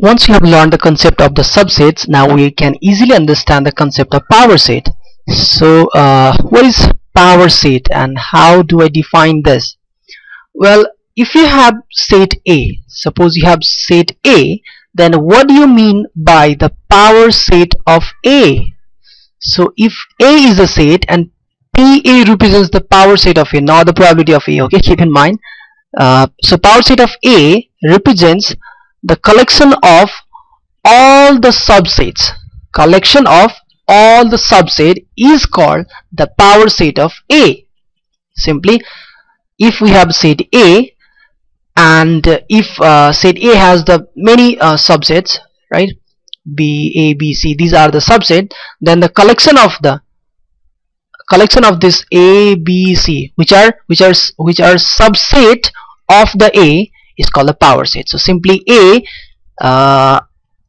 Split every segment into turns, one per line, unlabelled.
Once we have learned the concept of the subsets, now we can easily understand the concept of power set. So what is power set and how do I define this? Well, if you have set A, suppose you have set A, then what do you mean by the power set of A? So if A is a set and PA represents the power set of A, not the probability of A, okay, keep in mind. So power set of A represents the collection of all the subsets. Collection of all the subset is called the power set of A. Simply, if we have set A and if set A has the many subsets, right, B, A, B, C, these are the subset, then the collection of this A, B, C, which are subset of the A, is called the power set. So simply A,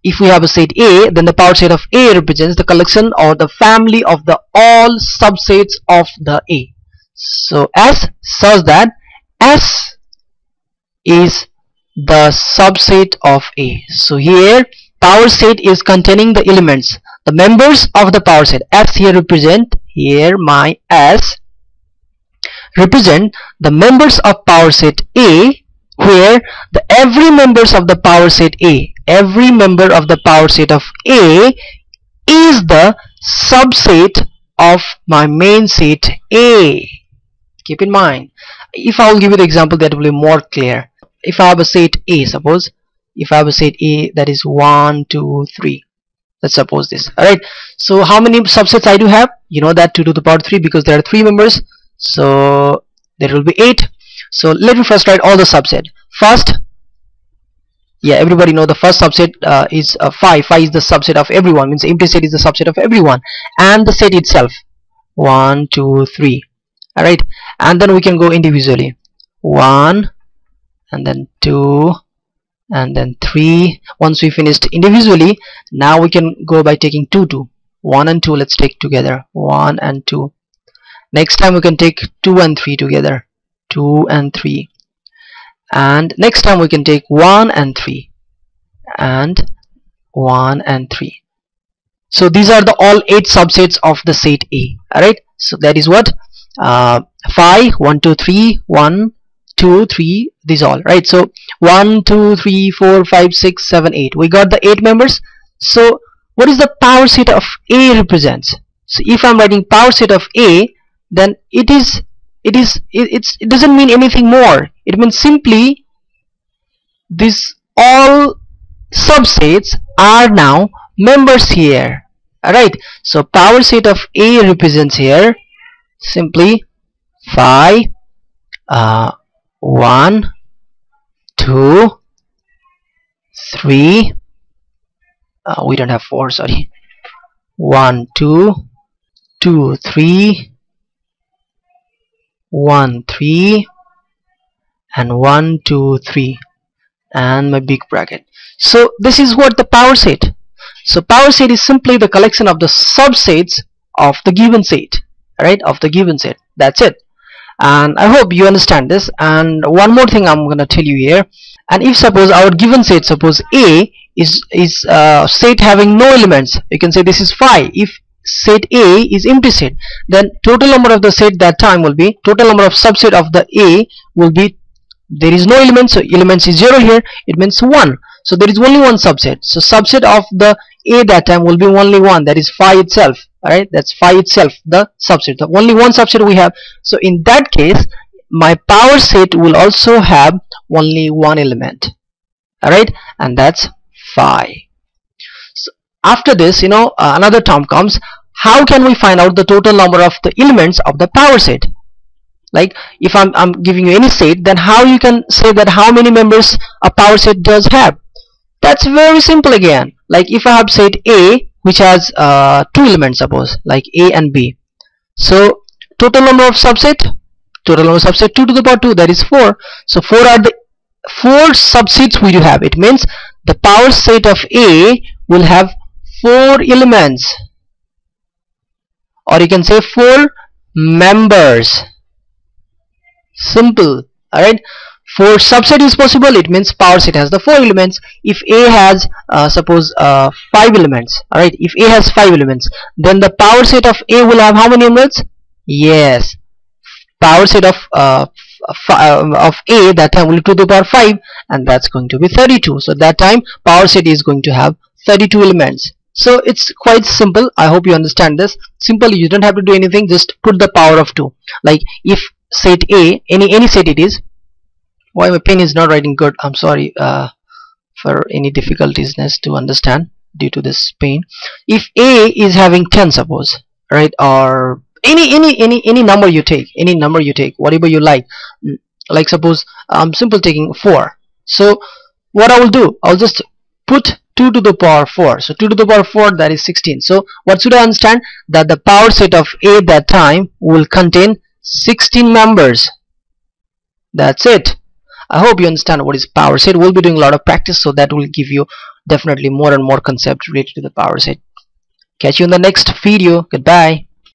if we have a set A, then the power set of A represents the collection or the family of the all subsets of the A. So S says that S is the subset of A. So here power set is containing the elements, the members of the power set. S here represent, here my S represent the members of power set A, where every members of the power set A, every member of the power set of A is the subset of my main set A. Keep in mind, if I will give you the example, that will be more clear. If I have a set A, suppose if I have a set A that is 1, 2, 3, let's suppose this. Alright, so how many subsets I do have? You know that 2 to the power 3, because there are 3 members, so there will be 8. So let me first write all the subset. First, yeah, everybody know the first subset is 5. 5 is the subset of everyone, means empty set is the subset of everyone, and the set itself 1, 2, 3. Alright, and then we can go individually. 1 and then 2 and then 3. Once we finished individually, now we can go by taking 2, 2. 1 and 2, let's take together, 1 and 2. Next time we can take 2 and 3 together, 2 and 3, and next time we can take 1 and 3 and 1 and 3. So these are the all 8 subsets of the set A. Alright, so that is what 5, 1, 2, 3, 1, 2, 3, these all, right? So 1, 2, 3, 4, 5, 6, 7, 8, we got the 8 members. So what is the power set of A represents? So if I'm writing power set of A, then it doesn't mean anything more. It means simply these all subsets are now members here. Alright, so power set of A represents here simply 5, 1, 2, 3, we don't have 4, sorry, 1, 2, 2, 3, 1, 3, and 1, 2, 3, and my big bracket. So this is what the power set. So power set is simply the collection of the subsets of the given set, right? Of the given set. That's it. And I hope you understand this. And one more thing I'm gonna tell you here. And if suppose our given set, suppose A is set having no elements, you can say this is phi. If set A is empty set, then total number of the set that time will be, total number of subset of the A will be, there is no elements, so elements is 0 here, it means 1. So there is only one subset, so subset of the A that time will be only 1, that is phi itself. Alright, that's phi itself, the subset, the only one subset we have. So in that case my power set will also have only one element. Alright, and that's phi. After this, another term comes. How can we find out the total number of the elements of the power set? Like if I'm giving you any set, then how you can say that how many members a power set does have? That's very simple again. Like if I have set A which has 2 elements, suppose like A and B. So total number of subset, 2 to the power 2, that is 4. So 4 are the 4 subsets we do have. It means the power set of A will have 4 elements, or you can say 4 members. Simple. Alright, For subset is possible, it means power set has the 4 elements. If A has suppose 5 elements, alright, if A has 5 elements, then the power set of A will have how many elements? Yes, power set of A that time will be 2 to the power 5, and that's going to be 32. So that time power set is going to have 32 elements. So it's quite simple. I hope you understand this. Simple, you don't have to do anything, just put the power of 2. Like if set A, any set it is. Why my pen is not writing good? I'm sorry for any difficulties to understand due to this pain. If A is having 10, suppose, right, or any number you take, whatever you like suppose I'm simple taking 4. So what I will do, I'll just put 2 to the power 4. So 2 to the power 4, that is 16. So what should I understand? That the power set of A that time will contain 16 members. That's it. I hope you understand what is power set. We'll be doing a lot of practice, so that will give you definitely more and more concepts related to the power set. Catch you in the next video. Goodbye.